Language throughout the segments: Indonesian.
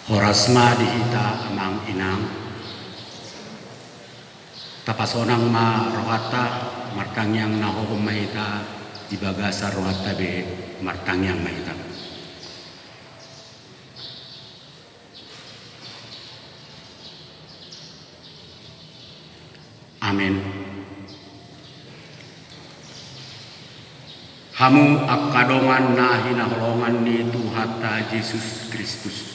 Horasma dihita amang inang tapasonang ma rohata martangyang nahohom mahita dibagasa rohata be martangyang mahita. Amin. Hamu akadongan na hinaholongan ni Tuhata Yesus Kristus.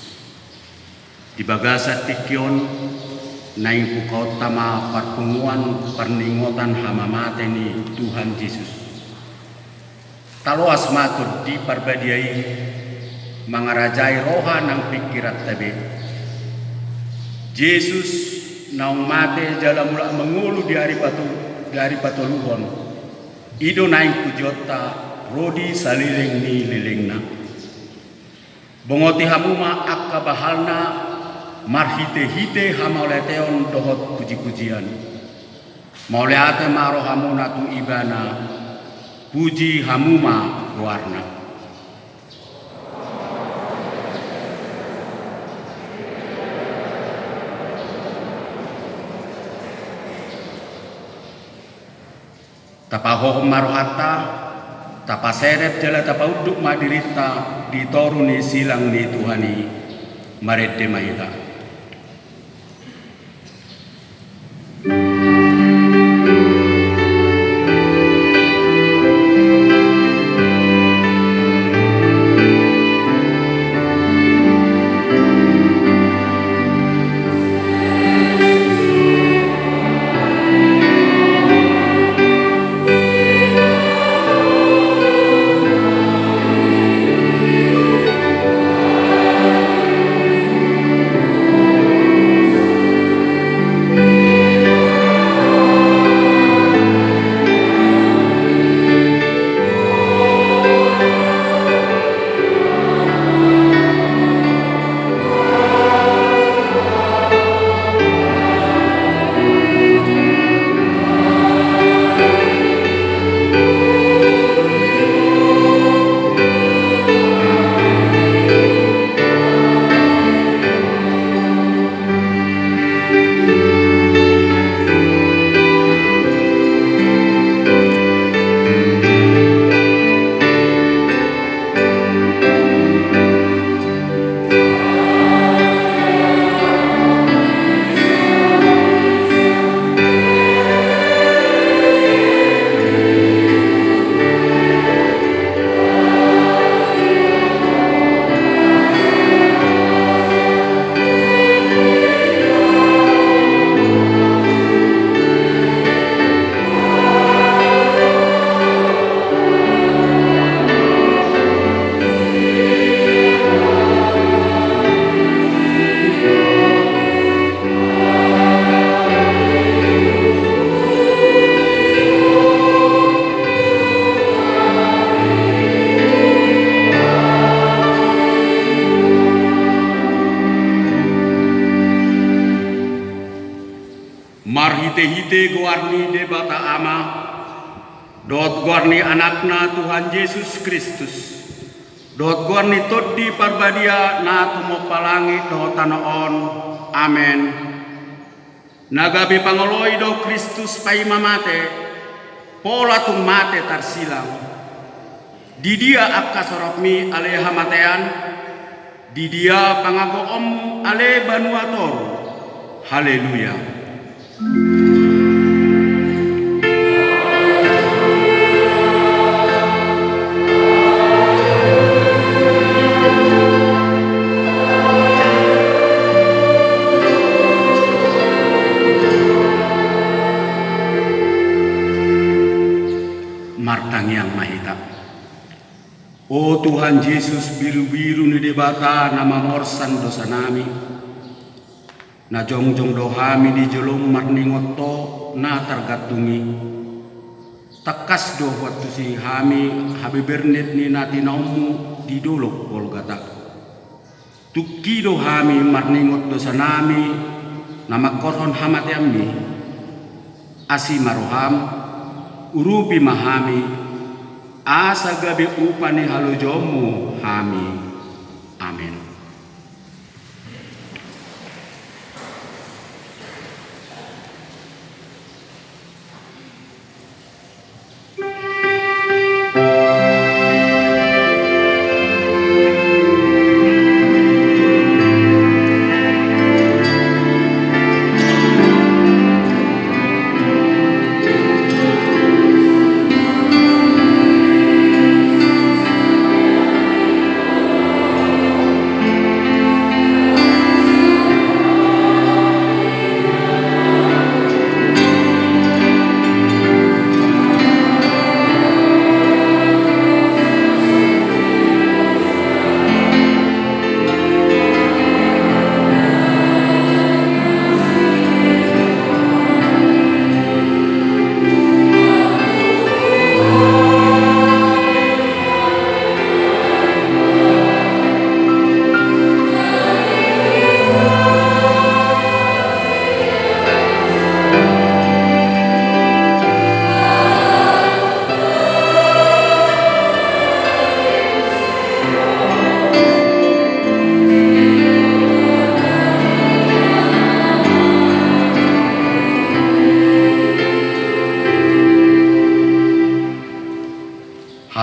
Dibagasa tikyon na pukau tama perpunguan perningotan hamamate ni Tuhan Yesus. Talo asmatud di perbadiai mangarajai roha nang pikirat tabe. Yesus naung mate dalam mula mengulu di hari patuluhon. Ido naing kujota rodi saliling ni lilingna. Bongoti hamuma akka bahalna marhite-hite hamauleteon dohot puji-pujian. Mauleate maro hamuna tu ibana puji hamuma warna. Tapahohom marohata tapaseret jala tapauduk madirita ditoruni silang ni Tuhani marede mahita. Marhite-hite guarni debata ama dot guarni anakna Tuhan Yesus Kristus dot guarni todi parbadia na tumo palangi do tanoon. Amen. Nagabi pangoloi do Kristus pai mamate pola tum mate tarsilang di dia akka sorokmi ale hamatean di dia pangago om ale banuator. Haleluya. Martangyang mahita. O Tuhan Yesus biru-biru ni debata nama morsan dosa nami. Na jongjong dohami di jelum marningot to na targatungi. Takas do waktu si hami habi bernet ni nati naumu di dolok Golgata. Tuki do hami marningot dosa nami nama korhon hamat yammi. Asi maroham urupi mahami asa gabi upani halujomu hami. Amin.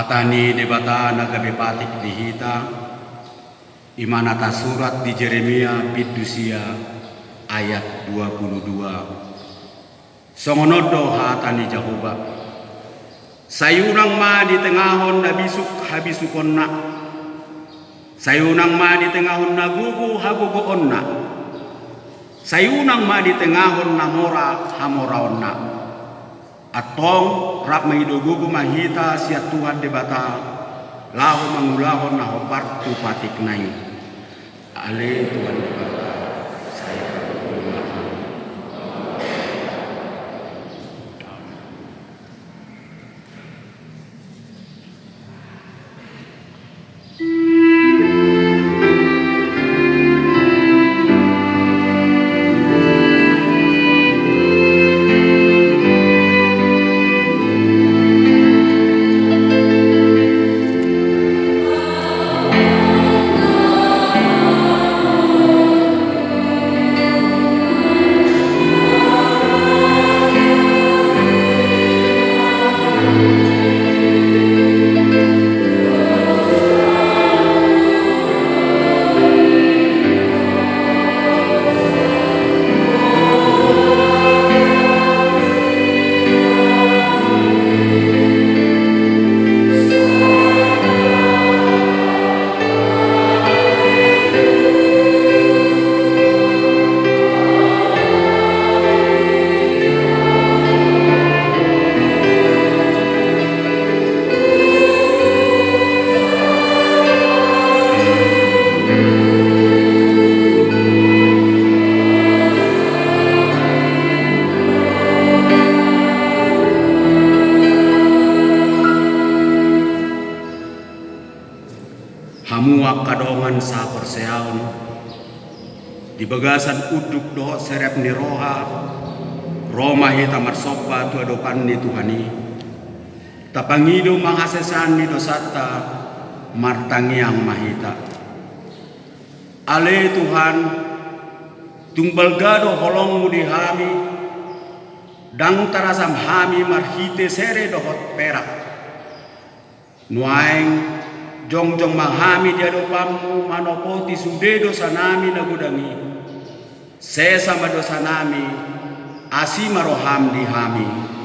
Hatani debata nagabe patik dihita imanata surat di Jeremia Pidusia ayat 22. Songonodo hatani Jehovah. Sayunang ma di tengahon na bisuk habisukon na. Sayunang ma di tengahon na gugu hagugoon na. Sayunang ma di tengahon na mora hamoraon na. Atong rap maidogugu mahita siya Tuhan debata lahu mangulahon na hopartu patik nai. Ale Tuhan debata saya hamuak kadongan sa perseaon di bagasan uduk doh serep ni roha Roma hita marsopa tu adopan ni Tuhani tapangido mahasesan ni dosata martangiang mahita ale Tuhan tungbal gado holongmu di hami dang tarasam hami marhite sere dohot perak nuaing jong mahami dia dopamu manopoti sude dosa nami nagudangi sesama dosa nami asima roham di hami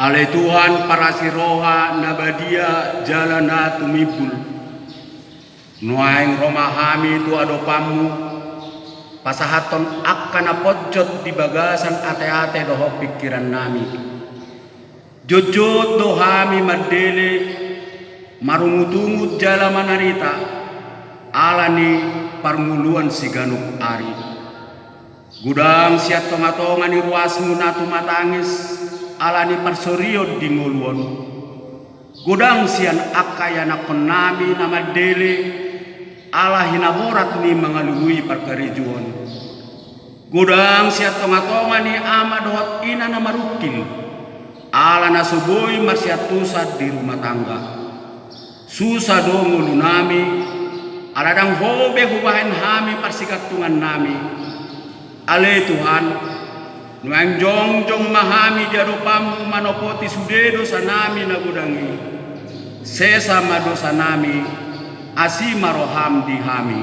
Ale Tuhan para siroha nabadia jalana tumipul nuaing romahami tu adopamu pasahaton akkana pojot di bagasan ate-ate doho pikiran nami jojot dohami madele marungut-ungut jala manarita alani parnguluan siganuk ari gudang siat tonga-tonga ni ruasmu natu matangis alani parsorio di nguluon godang sian akayana konami nama dele ala hinaborat ni mangalului parkarijuon godang siat tonga-tonga ni amadot ina nama rukil ala nasuboi marsiatusa di rumah tangga susah dong ulu nami aladang hobe hubahan hami parsikatungan nami ale Tuhan nuang jong mahami jaropam manopoti sudedo sanami nagudangi sesa madosa nami asima roham di hami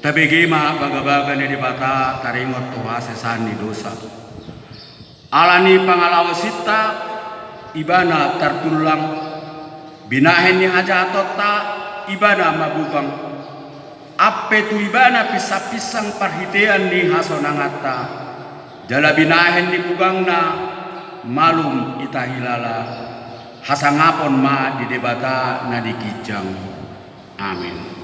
Tabigima baga-baga ni dibata taringot tuha sesani dosa. Alani pangalawasita ibana tertulang binahen ni aja tota ibana mabugang. Ape tu ibana pisang parhitean ni hasonangata. Jala binahen ni bugangna malum itahilala. Hasangapon ma di debata na dikijang. Amin.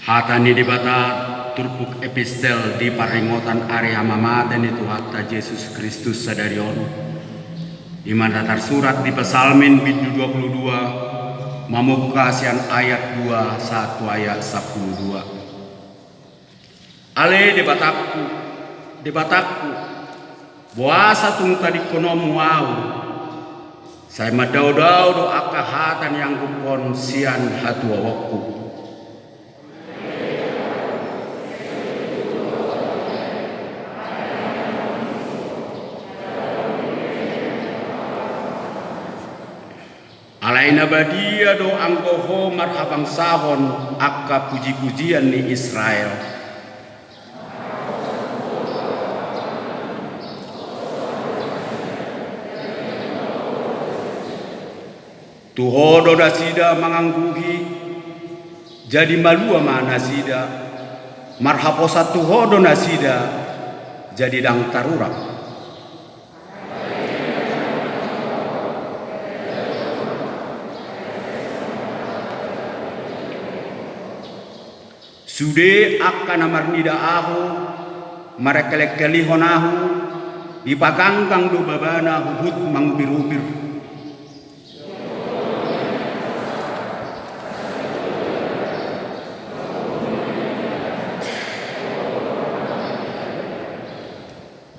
Hatani dibata turpuk epistel di paringotan area mamaten itu hatta Yesus Kristus sadarion. Iman datar surat di Pesalmin bidu 22 mamukasian ayat 2 1 ayat 12. Ale debatakku buasa tung tadi konomu mau saya madau-dau do akahatan yang kupon sian hatu wawakku. Alaina badia do anggoho marhabang sahon akka puji-pujian ni Israel. Tuhodo nasida mangangguhi jadi malua mana nasida marhaposa tuhodo nasida jadi dang tarurang. Sude akan amarnida ahu marekelekeli honahu dipagangkang do babana huhut mangbir-ubir.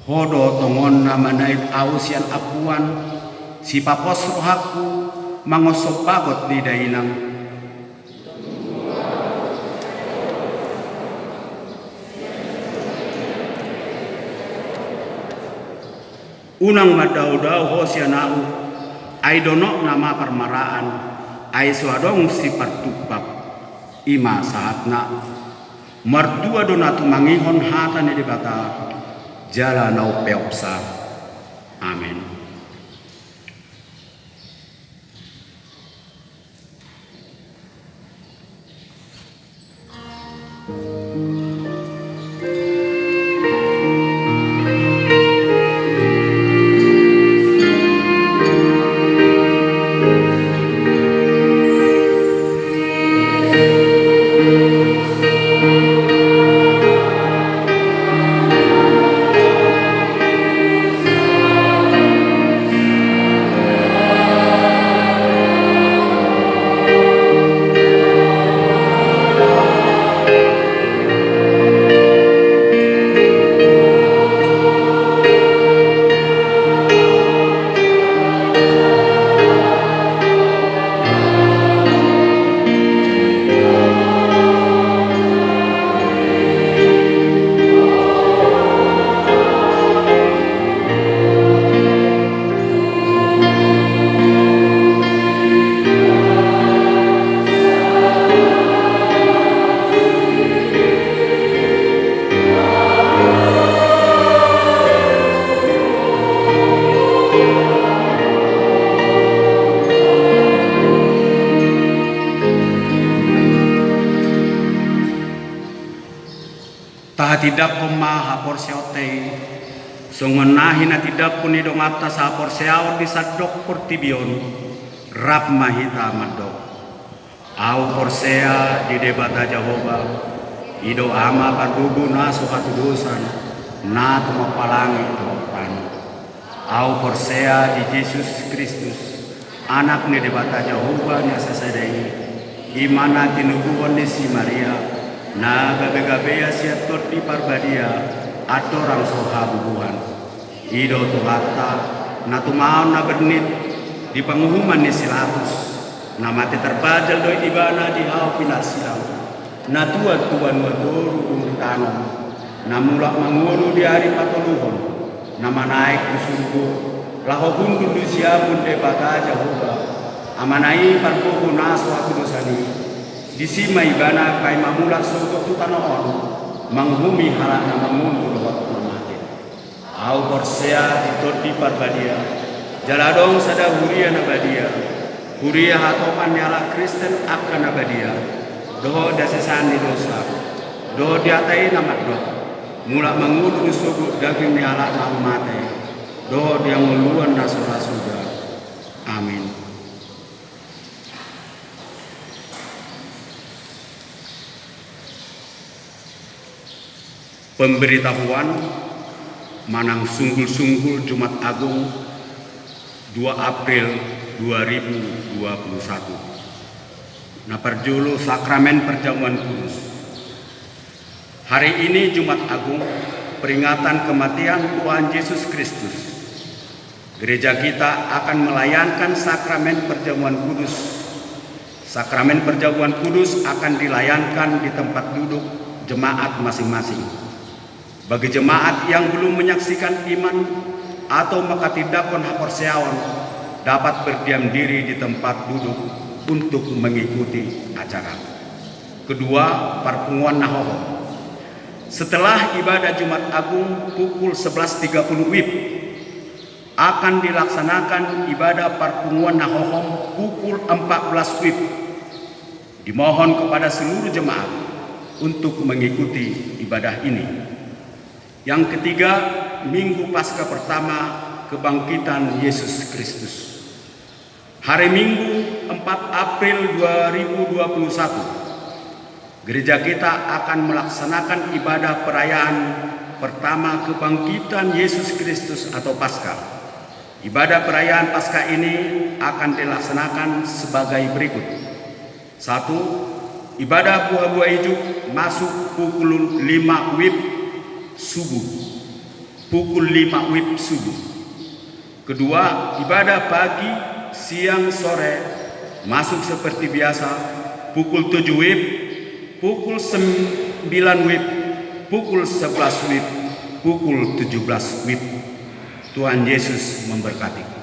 Hodo tongon namanait ausian apuan si papos rohaku mangosok bagot di dainang. Unang madau-dau hosianau ai donok nama permaraan ai suadong si partubab ima saatna mertua donatu mangihon hatane di bata jala nau peopsa. Amin. Tidak koma hapor seote songonahi na tidak kuni dong atas hapor seaw di sadok portibion rap mahita madok au porsea di debata Jehovah ido ama pardugu na suhatu dosan na tumapalangi topan au porsea di Yesus Kristus anak ni debata Jehovah nya sesedai imana tinubuan di si Maria na gabe-gabe siatur di parbadia atorang soha bubuhan ido tuhata na tumaon na bernit di pengumuman ni silatus na mati terbajal doi ibana di hau pinasilang na tuan wadoru umitanom na mulak manguru di hari patoluhon na manaik kusurgo laho bundu di siamun debata Jehovah amanai parbuhu nasu aku dosani disima ibana kai mamulak surga tutanoon manghumi halana mangundur waktu mati au porsea ditodi parbadia jaladong sada huria nabadia huria hatoman nyala Kristen akan nabadia doho dasesani dosa doho diatai namat doh mulak mangundur surga daging nyala nama mati doho dia nguluan nasura surga. Amin. Pemberitahuan Manang Sunggul-Sunggul Jumat Agung 2 April 2021. Nah perjulu sakramen perjamuan kudus. Hari ini Jumat Agung peringatan kematian Tuhan Yesus Kristus. Gereja kita akan melayankan sakramen perjamuan kudus. Sakramen perjamuan kudus akan dilayankan di tempat duduk jemaat masing-masing. Bagi jemaat yang belum menyaksikan iman atau makatidakon haporseawan dapat berdiam diri di tempat duduk untuk mengikuti acara. Kedua, parpunguan nahoho. Setelah ibadah Jumat Agung pukul 11.30 WIB akan dilaksanakan ibadah parpunguan nahoho pukul 14 WIB. Dimohon kepada seluruh jemaat untuk mengikuti ibadah ini. Yang ketiga, Minggu Paskah pertama kebangkitan Yesus Kristus. Hari Minggu 4 April 2021 gereja kita akan melaksanakan ibadah perayaan pertama kebangkitan Yesus Kristus atau Paskah. Ibadah perayaan Paskah ini akan dilaksanakan sebagai berikut. 1. Ibadah buah-buah hijau masuk pukul 5 WIB subuh. Pukul 5 WIB subuh. Kedua, ibadah pagi, siang, sore masuk seperti biasa, pukul 7 WIB, pukul 9 WIB, pukul 11 WIB, pukul 17 WIB. Tuhan Yesus memberkati.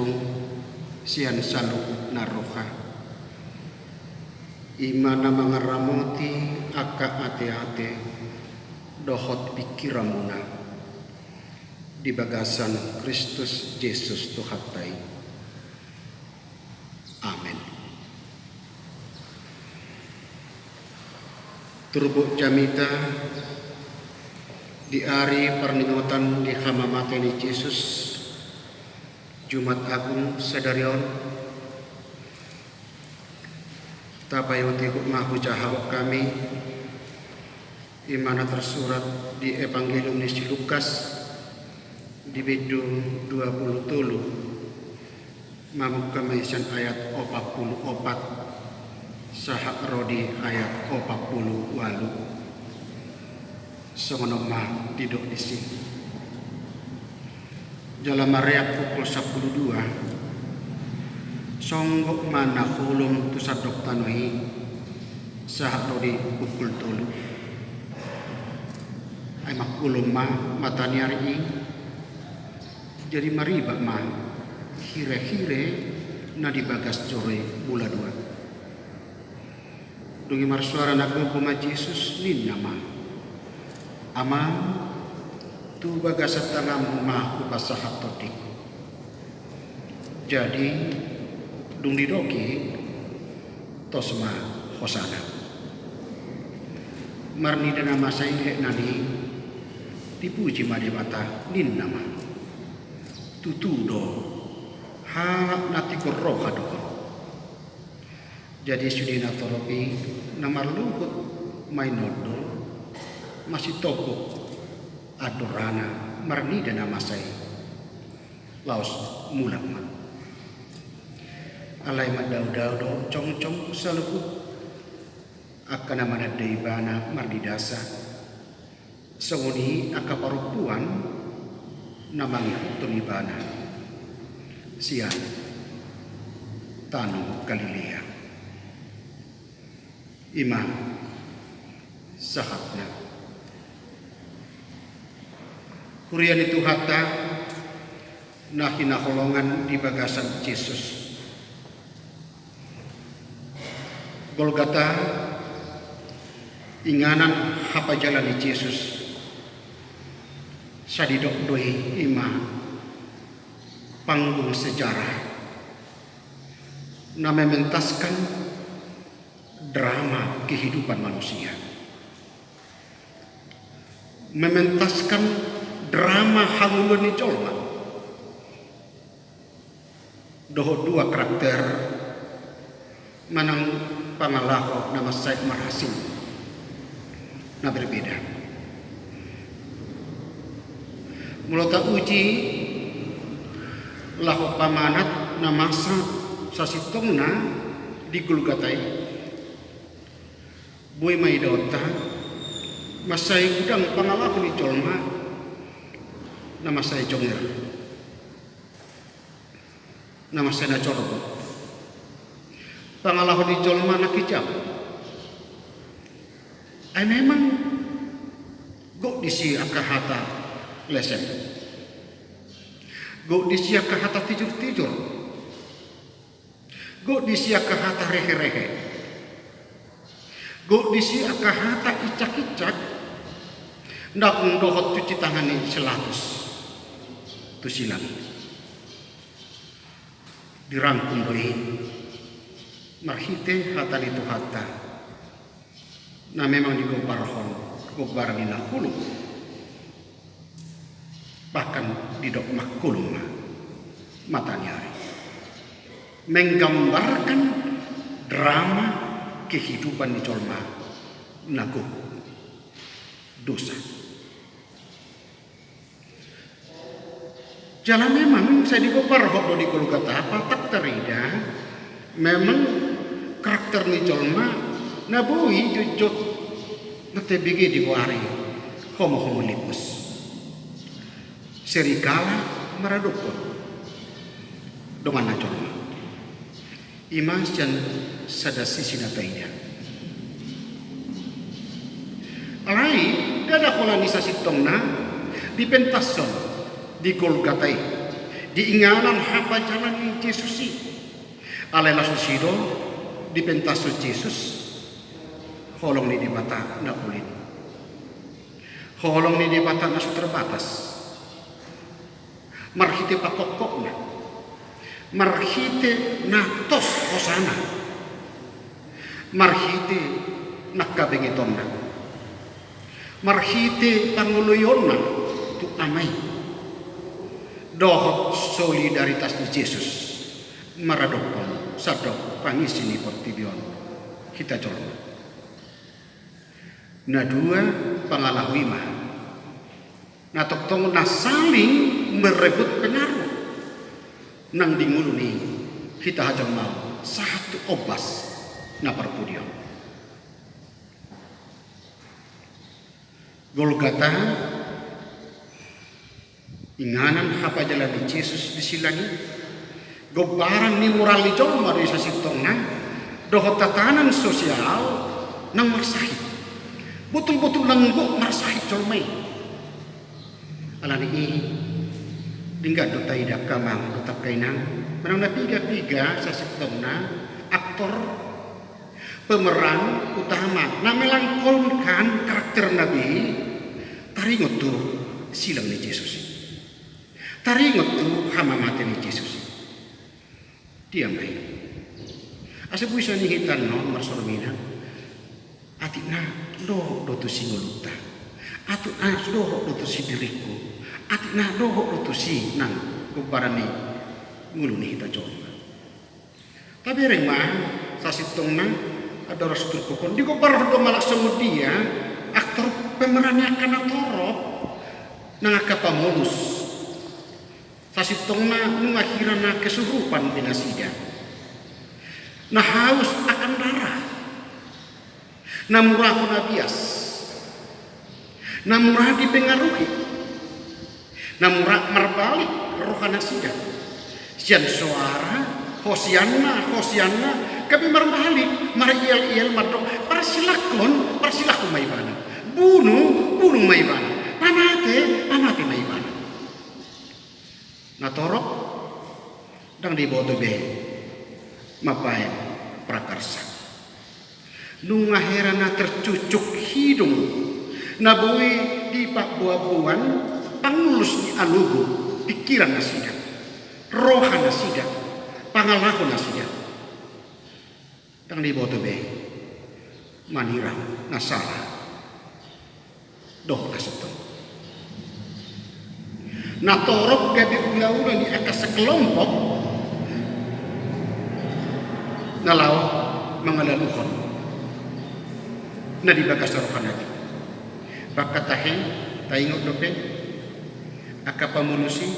saipung sian saluhut naroha. Imana mangaramoti aka ate-ate dohot pikiramuna di bagasan Kristus Yesus Tuhatai. Amin. Turbo jamita di hari perninggotan di hamamateni Yesus Jumat Agung Sedarion tapayoti mahu jahawak kami imana tersurat di Evangelium Nisi Lukas di bedu 20 mamuk kemaisan ayat 44 sahak rodi ayat 48 semenomah diduk di sini dalam area pukul 12 songgok mana hulung tu sadok tanoi sahak rodi pukul 3 ay makulum matani hari ini jadi mariba hire-hire na dibagas core bula 2 dungi marsuara naku kuma Yesus nin nama ama tu bagasat tangamu upasahat totiku jadi dung didoki tosma hosana marni dana masa ilek nani dipuji madewata nin nama tutudo ha nati korroha doho jadi sudina toropi namar luhut mainodo masih toko adorana marni dana masai laos mulak alai madau-dau cong-cong salukut akan amana deibana mardidasa sewoni akaparupuan namang tunibana sian tanu Galilea imam sahatna kurian itu hatta nahina holongan di bagasan Yesus Golgata inganan hapa jalani Yesus sadidok doi ima panggung sejarah na mementaskan drama kehidupan manusia, mementaskan drama hangulun ni colma doho dua karakter manang pangalaho nama Said Marhasin na berbeda. Mulata uji laho pamanat na masa sasitongna di Golgatai buai maidota masai gudang pangalaho ni colma na masai jonger na masai na corbo pangalaho di colma na kijab ay memang go disi akahata lesen go disi akahata tijur-tijur go disi akahata rehe-rehe go disi akahata icak-icak ndak ndohot cuci tangan ni selatus tu silang dirangkum doi marhite hata itu hata na memang digobarhon gobar ni nakulu bahkan didok makulum matanya menggambarkan drama kehidupan di colma naku dosa jalan memang saya digobarhon di Golgata apa tak terida memang karakter ni colma nabui jujut natebigi di buari homo lipus serigala maradukon dengan colma imas dan sadasi sinatainya alai dada kolonisasi tongna di pentason di Golgatai diinganan hapa jalan ni Yesus si alela susido di pentaso Yesus holong ni di bata na kulit holong ni di bata na terbatas marhite pakokok na marhite na tos hosana marhite nakabengiton na marhite panguluyon na tu amay dohot solidaritas ni Yesus maradokon sadok pangisi ni portibion kita colong na dua pangalahui mah na toktong na saling merebut pengaruh nang dingulu ni kita hajang mau satu obas na perpudion Golgata inganan hapa jalan di Yesus disilangi gobaran ni moral ni joma di sasitong na dohot tatanan sosial nang marsahit betul-betul lenggok marsahit colmai alani dingga dota ida kamang tetap kainang menang na piga-piga sasitong na aktor pemeran utama na melangkolkan karakter Nabi taringot tu silang ni Yesus taringot tu hama mati ni Yesus dia mai asa buisa ni hitan no marsormina atina do tu singoluta atu do tu si diriku atina do tu si nang kubarani nguluni hita joma tapi remah sasitong nang ada rasul kokon di kobar do malak dia aktor pemerannya kana torop nang akapamulus sasitong na nungakhiran na kesurupan binasida na haus akan darah na murah na bias na murah dipengaruhi na murah merbalik rohana sida sian suara hosianna kami merbalik mariel madok persilakon maibana bunuh maibana pamate maibana na torok dang di boto be mapain prakarsa nung ngahera na tercucuk hidung na bui di pak buah-buahan pangulus ni alugu pikiran nasida rohan nasida pangalahu nasida dang di boto be manirang nasara doh kasetong na torok gabi ula-ula ni akas sekelompok nalau mengalaluhon na di bagas rohan lagi bakat tahe taingot dope akapamulusi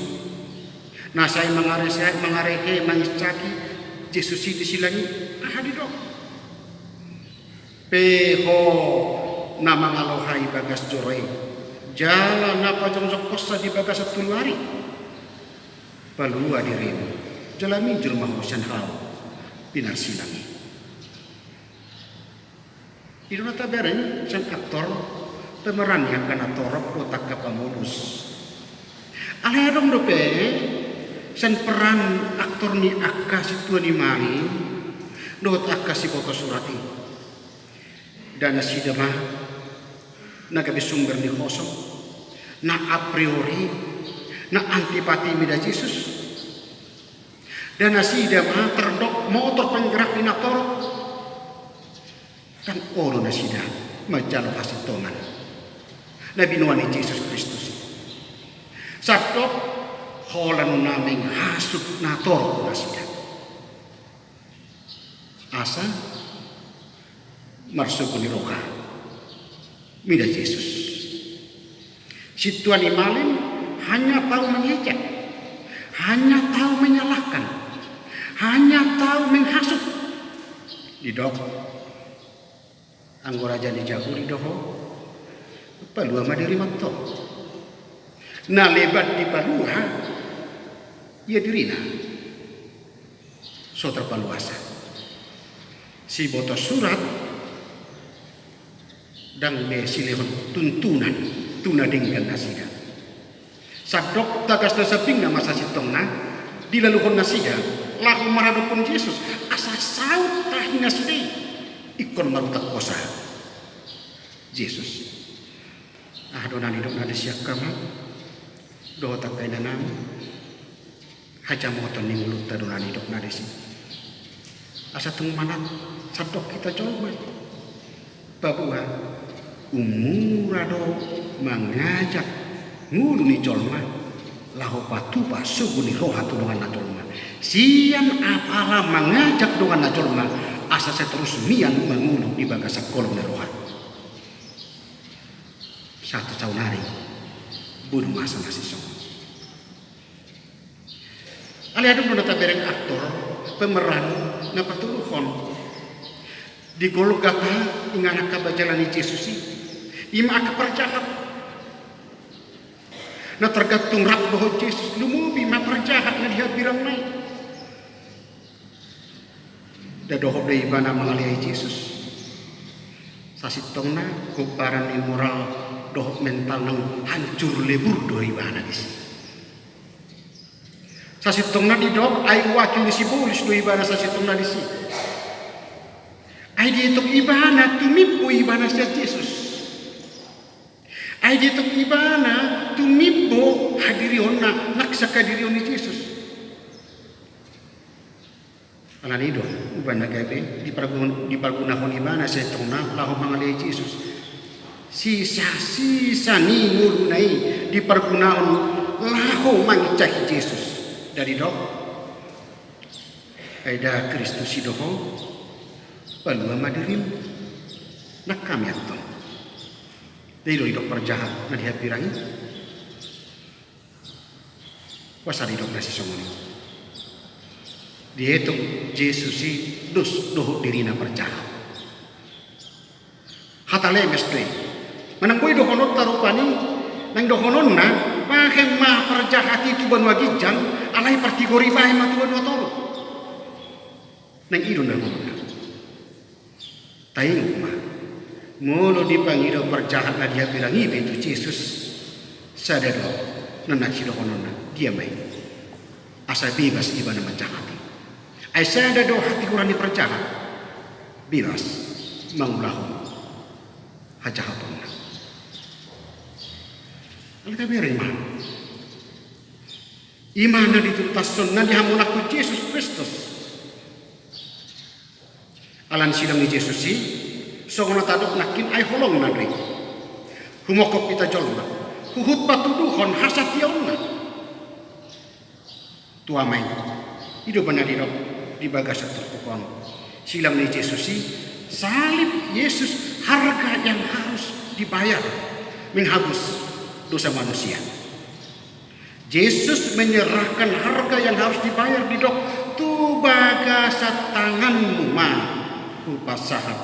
nasai mengarehe mangiscaki Yesus disilangi ahadi dok peho na mangalohai bagas joroi jalan apa jam kosa di bagas tulari palua dirim jalami jelma husan hau pinar silangi iduna taberen sang aktor pemeran yang kana torok otak kapamulus aledong dope san peran aktor ni akka situa ni mari dot akka si foto surati dana sidama na gabi sumber di kosong na a priori na antipati mida Yesus dan nasidama terdok motor penggerak di nator kan oro nasida majalo kasitongan nabi nuani Yesus Kristus sadok holan naming hasut nator nasida asa marsukuni roka mida Yesus si Tuhan Imalin hanya tahu mengejek hanya tahu menyalahkan hanya tahu menghasut didok anggora jadi jauh didoho palua madiri manto na lebat di palua ia dirina so terpaluasa si boto surat dang be silehon tuntunan tuna dengan nasida sadok tagas tasaping na masa sitong na dilaluhon nasiga lahu maradopon Yesus asa saut tahina sidai ikon marutak kosa Yesus donan hidup nade siak kama do tak kaina nam haja moton ni mulut donan hidup nade si asa tung manat sadok kita coba babua umurado mangajak ngulu ni colma lahu patu pasugu ni roha tu dengan nacolma sian apala mengajak dengan nacolma asa seterus mian mengulu di bagasa kolong ni roha satu tahun hari bunuh masa nasi song aliadum nona tabereng aktor pemeran na patuluhon di Golgota ingana kabajalani Yesusi ima akaperjahat na tergantung rap bahwa Yesus lumubi ma perjahat na diha birang nai da dohop dei bana mangalihai Yesus sasitongna kuparan moral dohop mental nang hancur lebur doi bana disi sasitongna di dohop ai wakil disi bolis doi bana sasitongna disi ai di tok ibana tumipu ibana sia Yesus ai di tok ibana tumipu hadirionna naksaka dirioni Yesus alanido ubana gabe di pargunahon ibana setongna lahu mangalihai Yesus sisa ni mulunai di pergunaan lahu mangicah Yesus dari dok ada Kristus sidoho balua madirim nak kami aton dari dok perjahat na dihapirangi wasari dok nasi somoni dihitung Yesus si dus doho dirina perjahat hatale mesti manang boy dohonot tarupani nang dohonon na pahem ma perjahati tuban wagijang alai partigori bae ma tuban watoro nang ido na ngona taing ma molo dipangido perjahat na dia bilang ibe itu Yesus sadado nana si dohonon na dia mai asa bebas ibana menjahati ai sadado hati kurang diperjahat bebas mangulahu hajahatonna alita berima imana ditutason na dihamunaku Yesus Kristus alan sidang ni Yesus si songona tadok nakin ay holong na dri humokop kita jolma huhut patuduhon hasat yauna tuamay hidup benar di bagasa terpukon silang ni Yesus si salib Yesus harga yang harus dibayar menghapus dosa manusia. Yesus menyerahkan harga yang harus dibayar di dok tu bagasa tanganmu ma upasahap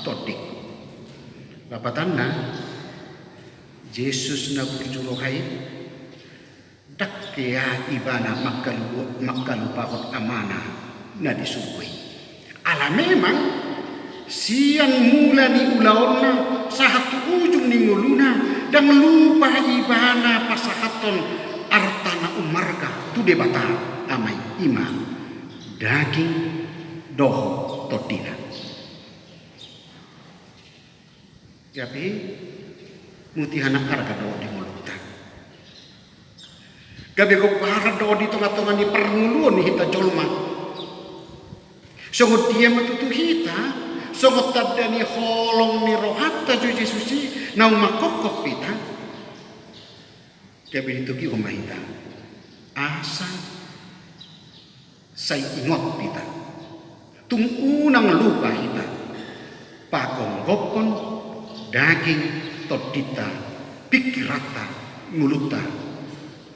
todik lapatanna Yesus na burjulohai dakya ibana makalu pakot amana na disugui ala memang siang mula ni ulaonna sahat ujung ni nguluna dan lupa ibana pasahaton artana umarga tu debata amai ima daging doho todina jadi mutihana harga doho di mulutang gabe ko para doho di tengah-tengah ni pernguluan ni hita jolma songot dia matutu hita songot tadani holong ni rohatta ju Yesusi nau makokop pita gabe dituki umahita asa say ingot pita tung unang lupa hita pakonggopon daging todita pikirata nguluta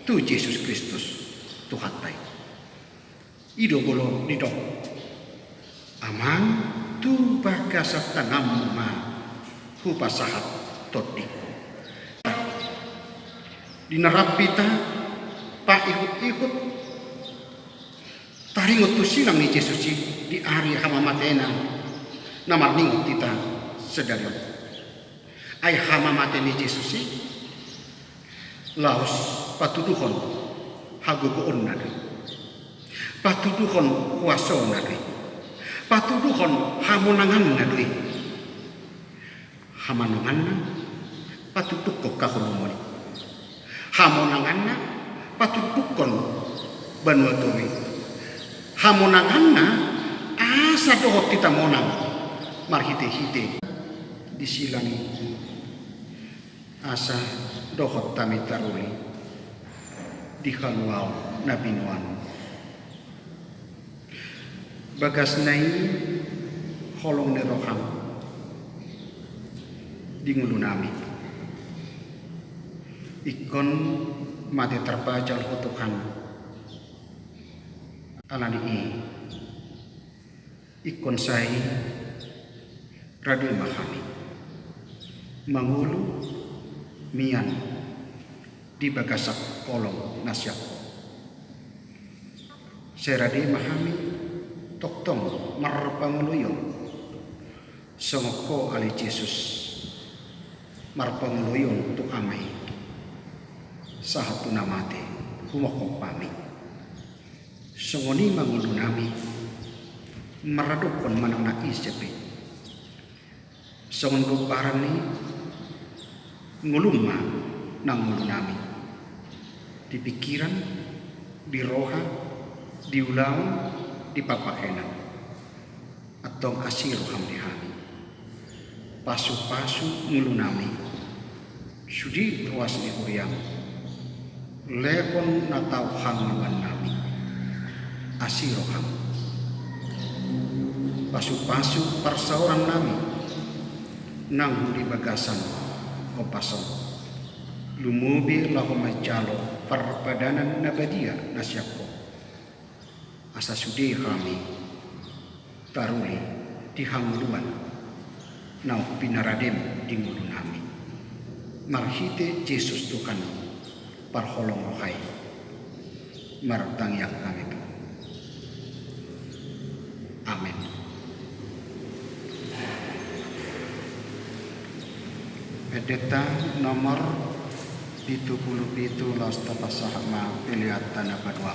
tu Yesus Kristus tuhatai ido bolo nidok aman tu bagasa tanamma hupasahat todiko dinarapita pa ikut-ikut taringot tu silang ni Yesus di ari hamamatena namar ningot kita sedarion ay hamamate ni Yesus laos patuduhon hagugoon na patuduhon kuaso nadui, patuduhon hamonangan nadui, hamanonganna patudukko kahulumoni, hamonanganna patudukon banuaturi, hamonanganna asa dohot kita monang marhite-hite disilangi asa dohot tami taruli di haluau nabi nuan bagas nai holong ne roham di ngulunami ikon mate terbajal hutukan alani ikon sai radio mahami mangulu mian di bagasak kolong nasyako serade mahami toktong marpanguluyon songoko ali Jesus marpanguluyon tu amai sahatu namate humokok pami songoni mangulunami maradukon manang na isyapi songon gubaran ni nguluma nang ngulunami di pikiran, di roha, di ulang, di papakenan atau asiru hamdihami pasu-pasu ngulunami sudi ruas ni huriam lepon natau hanguan nami asiru ham pasu-pasu persauran nami nang di bagasan opason lumubi lahumai jalo perpadanan nabadia nasyako asa sudi kami taruli di hanguluan nau pinaradem di ngulunami marhite Jesus Tuhan parholong rohai martangyak kami tu amin. Edeta nomor 77 los tapasahama pilihat tanah padwa.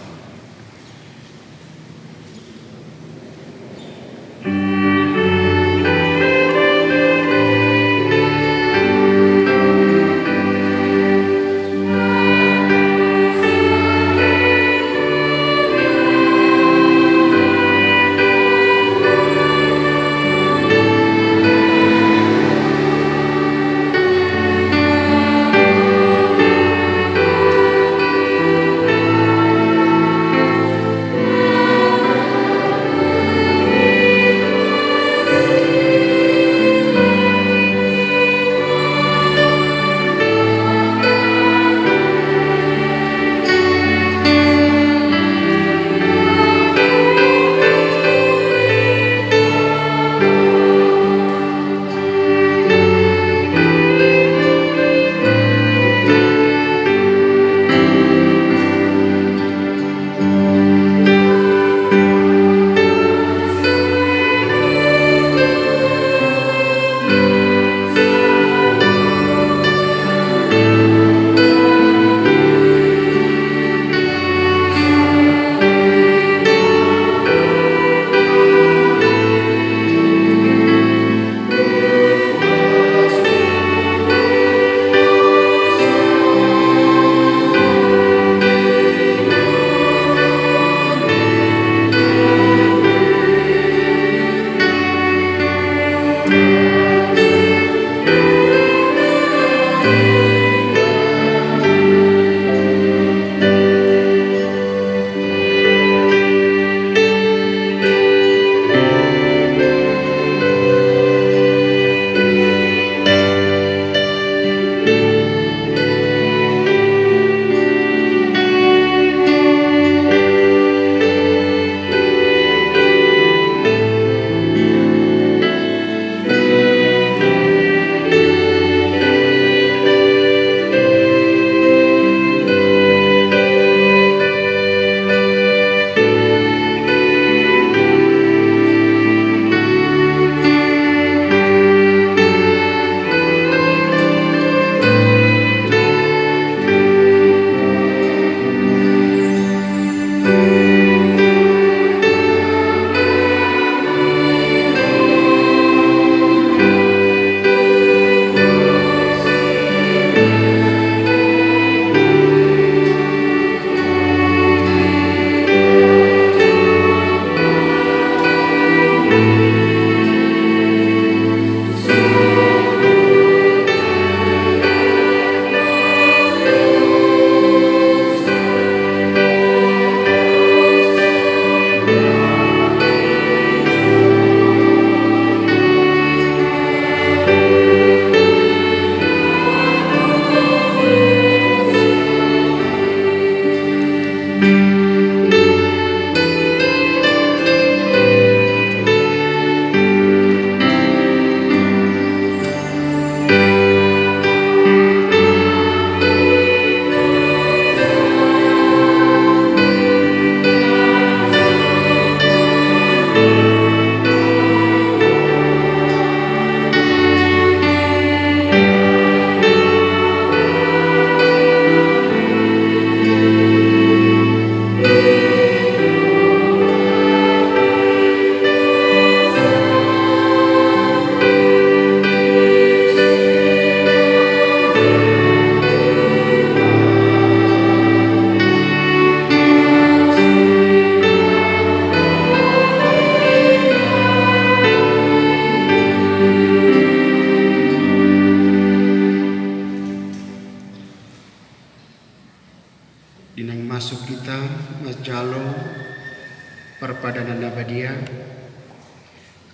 perpadanan nabadia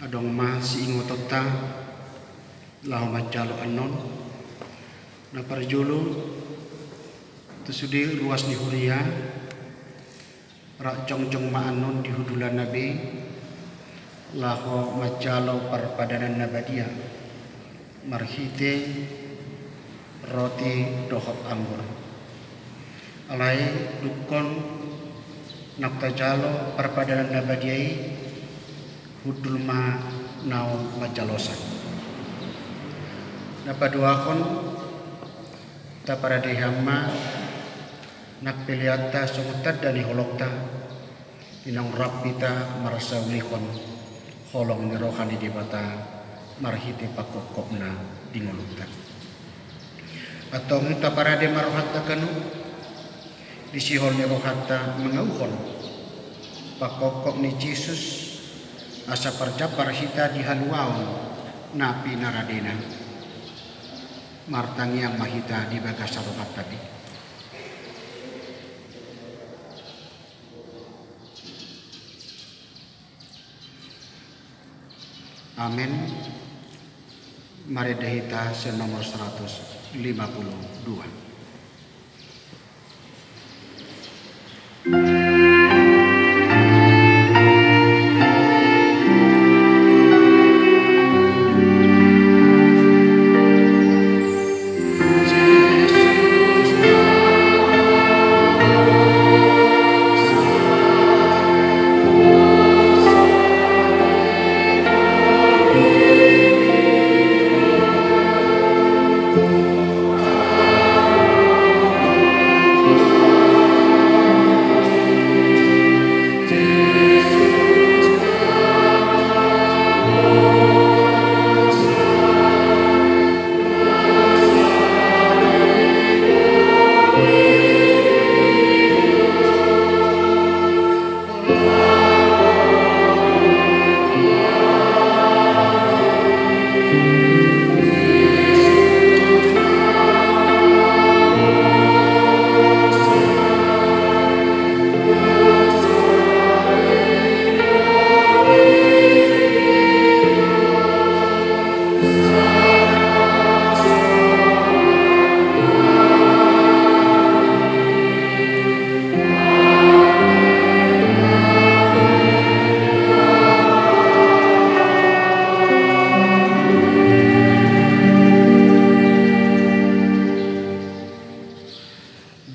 adong ma si ingotota lahu macalo anon na parjulu tusudi ruas di huria rak jong ma anon di hudulan nabi lahu macalo perpadanan nabadia marhite roti dohot anggur alai dukon naktajalo perpadanan nabadiai hudul ma nau majalosa napaduakon taparade hamma nakpiliata sungutad dani holokta inang rapita marasa ulikon holong nirohani di bata marhiti pakokokna dingolukta atau taparade marohatta kanu disihol nirohatta mengauhon pakokok ni Jesus asa parjapar hita di haluaon napi naradena martangi yang mahita di bagas sarokat tadi. Amin. Mari dahita senomor 152.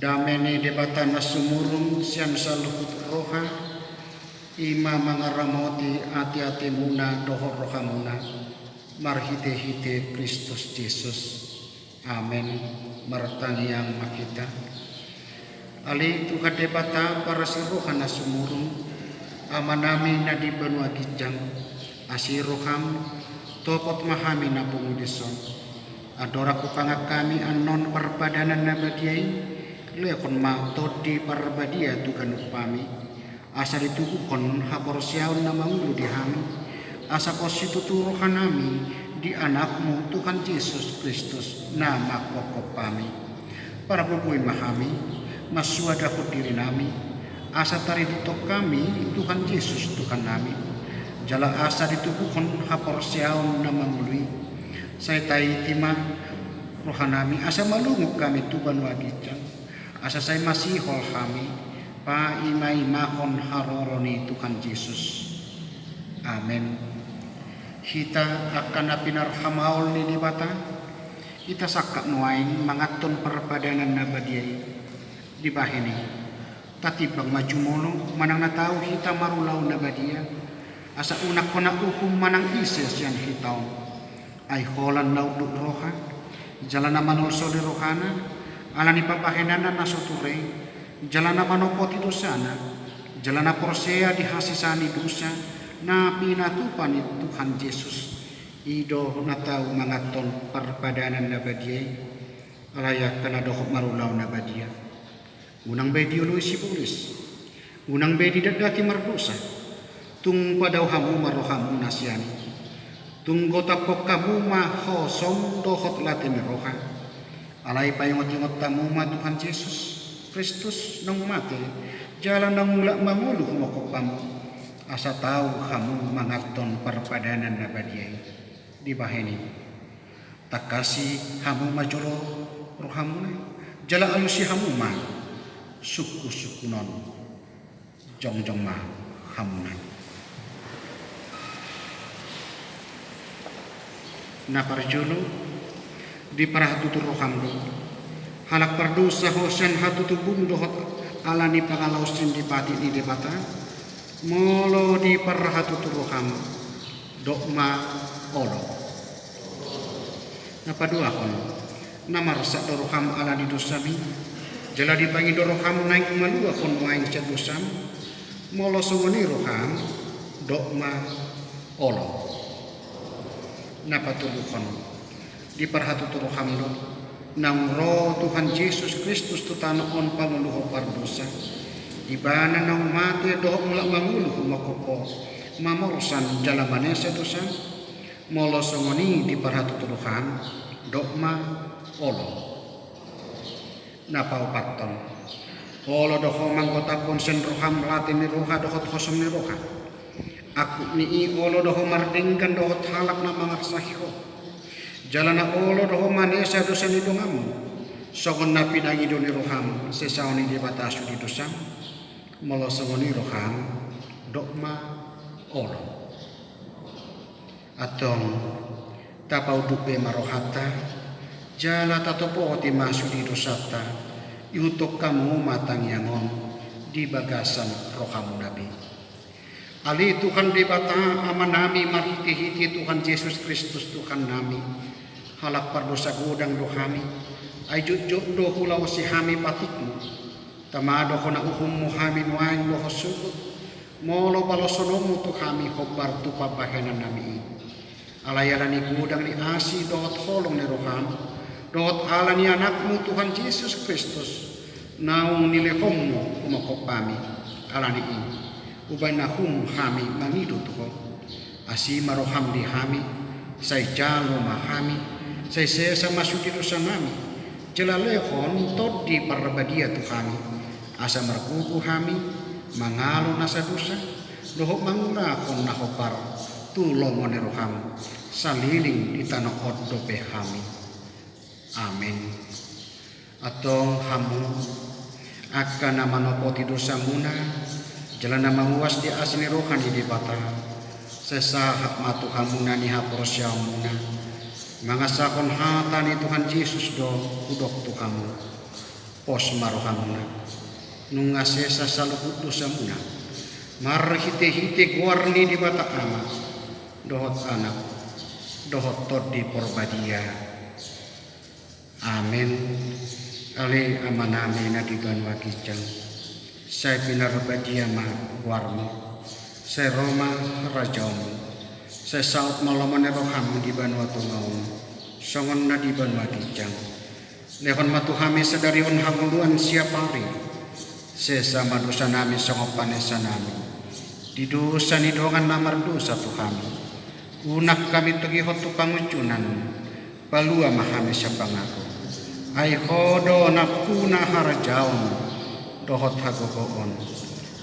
Damene debata nasumurung sian saluhut roha ima mangaramoti ati-ati muna dohor roha muna marhite-hite Kristus Yesus. Amin. Martangi yang makita ali tuka debata para siroha nasumurung amanami nadi benua kijang asiroham topot mahami napungudison adora kupangak kami anon perpadanan nabadiai lekon ma todi parbadia tukan upami asa ditukukon hapor siaun namangulu dihami asa positu turohanami di anakmu Tuhan Yesus Kristus nama kokok pami para bukui mahami masuada diri nami asa tari ditok kami Tuhan Yesus Tuhan nami jala asa ditukukon hapor siaun namangului saya tai tima rohanami asa malunguk kami Tuhan wagijang asa saya masih hol kami pa imai mahon haroroni Tuhan Yesus. Amin. Kita akan napinar hamaul ni dibata kita sakak nuain mangaton perpadanan nabadiai di bahini tatibang maju mono manang natau kita marulau nabadia asa unak kona uhum manang ises yang hitau ay holan lauduk roha jalana manol soli rohana alani papahenana nasoture jalana manopoti dosana jalana porsea dihasisani dosa na pinatupani Tuhan Yesus ido natau mangaton perpadanan nabadiai alayak kana dohok marulau nabadia unang bedi ului sibulis unang bedi dadaki mardosa tung padau hamu marohamu nasiani tung gotapok kamu mahosong dohot latimi roha alai payungot-yungot tamu ma Tuhan Yesus Kristus nang mati jalan nang mulak mangulu humokok pamu asa tahu kamu mangaton perpadanan nabadiai di baheni tak kasih kamu majolo rohamu jala alusi kamu ma suku non jong ma kamu na parjolo di parahatutur rohamdo halak pardosa hosan hatutubung dohot alani pangalausin di pati di debata molo di parahatutur roham dokma olo napa dua kon nama rasa doroham alani dosami jala dipangi doroham naik malua kon wain cadosam molo songoni roham dokma olo napa tulukon di parhatutur hamdo nang roh Tuhan Yesus Kristus tu tanaon pamuluho pardosa ibana nang mati doh mulak manguluh makopo mamorsan jalamanesa dosa molo songoni di parhatutur ham dokma olo napa upaton olo doho manggota konsen roham latini roha dohot kosong ni roha aku ni olo doho mardengkan doho halak na mangarsahiho jalana olo doho manesa dosa ni dongamu sogon na pinangi doni roham sesaoni di batasu di dosam molo sogoni roham dokma olo atong tapau dupe marohata jala tatopo ti masu di dosata iutok kamu matang yangon di bagasan roham nabi Ali Tuhan debata amanami marhiti-hiti Tuhan Yesus Kristus Tuhan nami halak pardosa godang dohami ay jujud do hulaw si hami patikmu tamado ko na uhum mo hami nuain do hosugot molo balosonomu tu kami hobar tu pabahenan nami alayaran ni godang ni asi dohot holong ni roham dohot ala ni anakmu Tuhan Yesus Kristus naung nilehommo kumakopami ala ni ini ubay na kami mangido tuho asi maroham di kami say jalo mahami say sesa masudiro sa nami jelalehon tod di parabadia tu kami asa markuku kami mangalo na sa dosa doho manguna kong nakopar tulong mo ni roham saliling di tanah dope kami amin atong hamu akan namanopoti dosa muna jalana manguas di asini rohani di bata sesahak matu hamuna ni haporosya muna mangasakon hata ni Tuhan Yesus do udok tu kamu pos marohamuna nungasesa salukut dosa muna marhite-hite guarni di bata ama dohot anak dohot tod di porbadia amin ale amaname na digan wakijang saya pinar badia ma warmo saya Roma rajamu saya saut malamane roham di Vanuatu ngaum songon na di Vanuatu jang lehon matuhami sedarion hamuluan siapari saya sama dosa nami songopan esa nami di dosa ni dongan namar dosa tuhami unak kami tugi hotu pangucunan palua mahami sapangaku ai hodo nakuna harajaun dohot hagogoon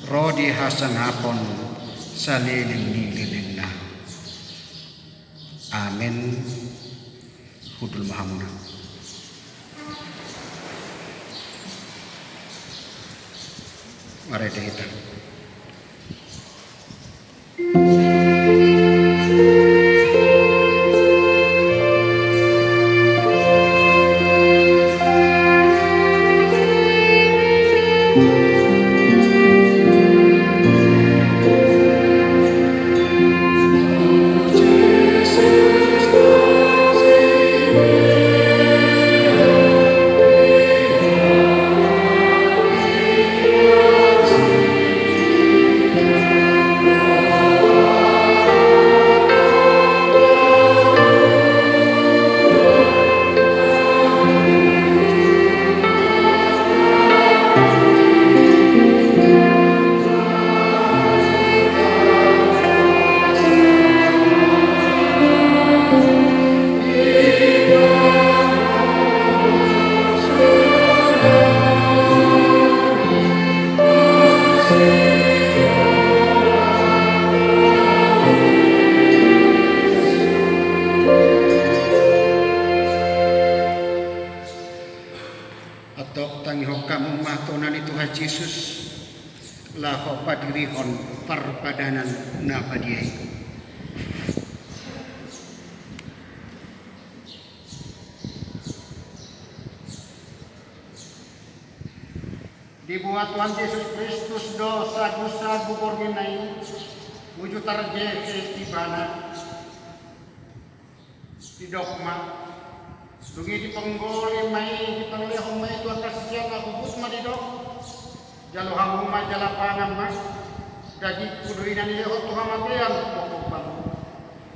rodi hasan hapon saliling nililin na amin hudul mahamuna mari kita baho padirihon parpadanan na padiay. Dibuat Tuhan Yesus Kristus do sagu-sagu korminai wujud tarjeke tibana di dogma dungi di penggoli mai di penglihong mai tu atas siang aku bus madidok jalo hamuma jalapangan mas dagi kuduinan leho Tuhan matean pokok bang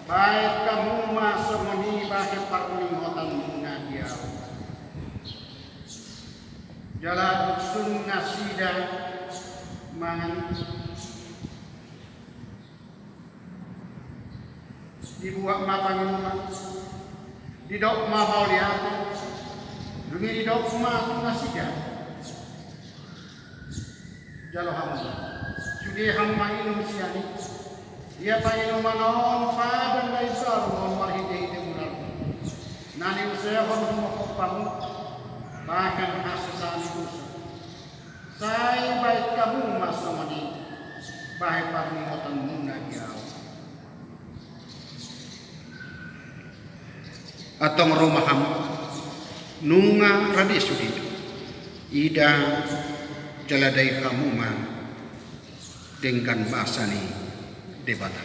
baik kamu mas semoni bahe parlingotan munadia jalan sunnah sida mangan dibuat mapangin di dogma mauliat dungi di dogma sunnah sida jalo hamma sudah hamma inum siani dia painu manon padan dai saru marhide ite munar nani usaya hon mokopam bahkan hasan itu saya baik kamu masomani baik parngotan munagiau atong rumaham nunga radi sudi ida jaladai kamu ma dengan bahasa ni debata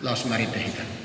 laos mari dahitan.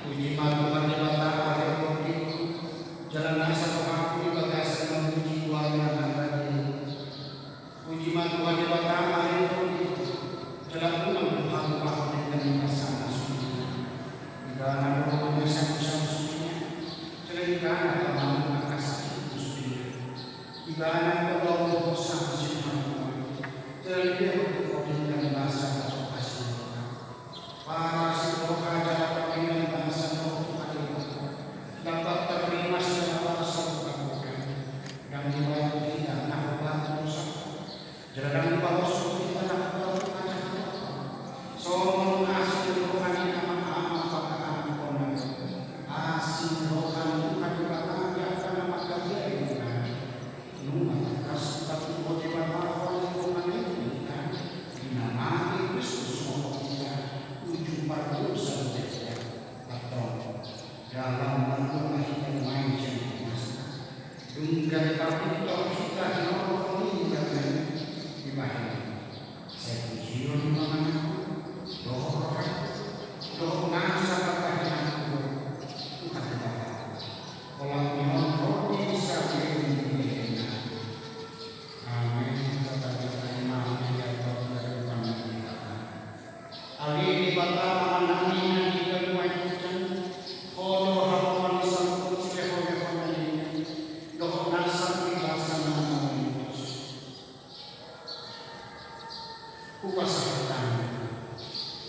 Puji Tuhan di bata hari itu, jalan asa aku di bagasi memuji warna dan lagi. Puji Tuhan di bata hari itu, jalan pulang Tuhan aku dengan masa suci. Jika anak roh masa suci, jalan jika anak kamu kasih suci. Jika anak roh bosan suci, jalan dia untuk dengan masa kasih. Para siapa jalan dengan bahasa dapat terima segala keburukan yang dibawa kita nak dosa. Jalan bawah kita nak berkata soal asli rohani nama pada anak asli rohani bukan kata yang karena maka dia ini nunggu kasih tapi motivasi awal rohani di nama Kristus ujung pada dosa atau dalam bentuk yang main dengan tapi kalau kita mau ini jangan dibayar. Saya puji Tuhan doa nasa katakan Tuhan kalau nyolong bisa ini amin kata-kata imam ya Tuhan dari kami ali di bata manani di kedua hujan kodo hawan sangkut sekolah ini doa nasa di bahasa nama kuasa pertama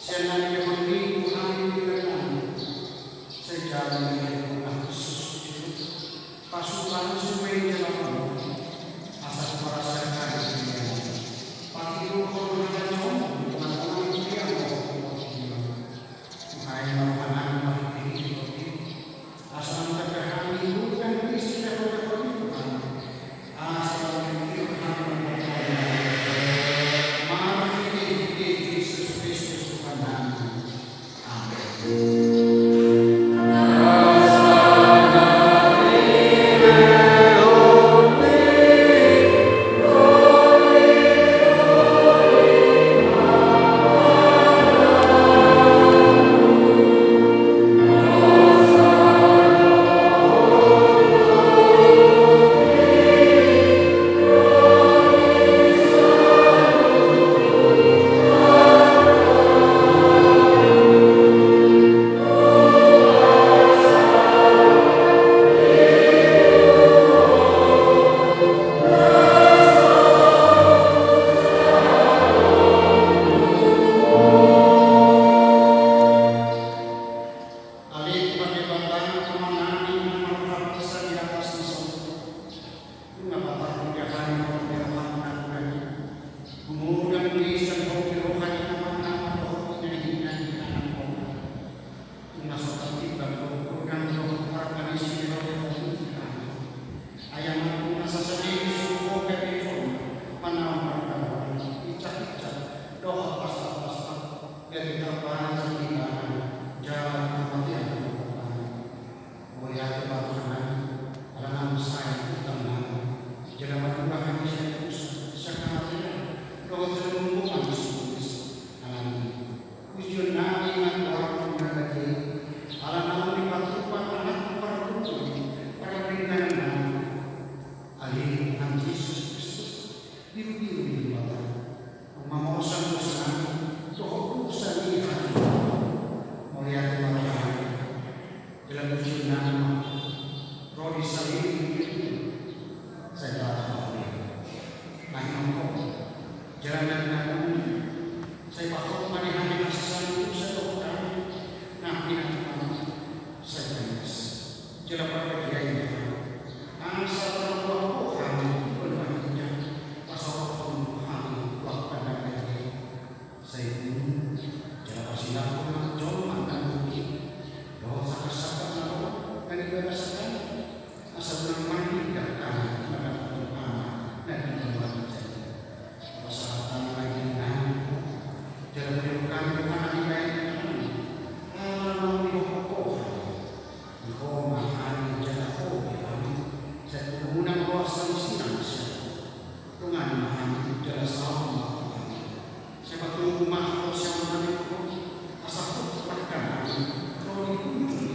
senang yang minggu hari bulan sejarah yang khusus pasukan sungai jalan asal merasakan pagi ruko dan jom dengan dia hai makanan mati asal terkehani bukan istilah Tuhan asal rumah kos yang menarik asal perkara kalau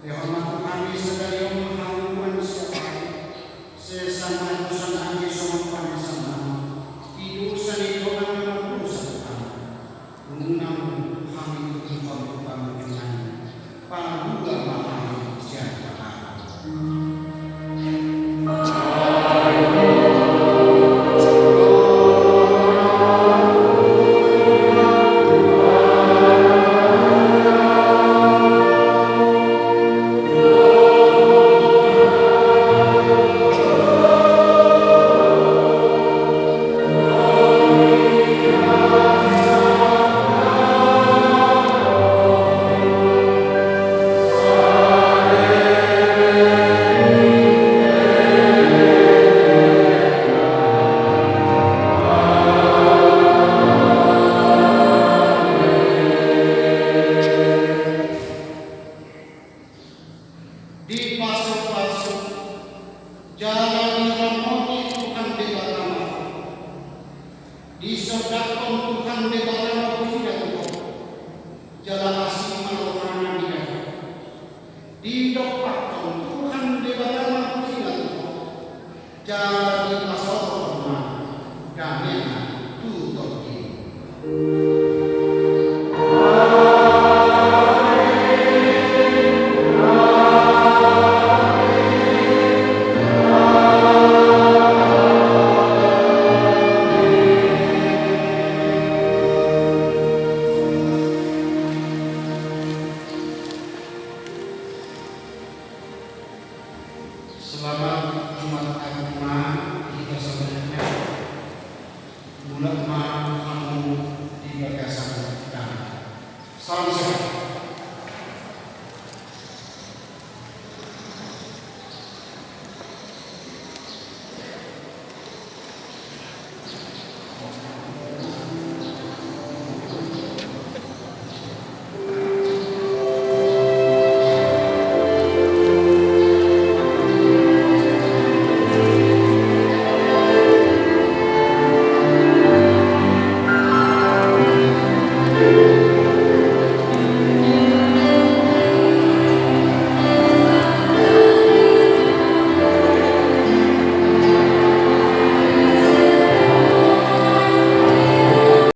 Hormat kami sedaya menghangguan siapa sesama urusan anji sama kami sama hidup sani orang urusan kami mengenang kami tumpang kami dengan paduga mahal siapa di pasuk-pasuk jalan ramoni Tuhan debatama di sodakon Tuhan debatama tidak tuh jalan asing malorana dia di dokpakon Tuhan debatama tidak tuh jalan di pasokona damena tutup di Selamat Jumat Agama kita sebenarnya bulan kamu di bagasan kita. Salam sehat.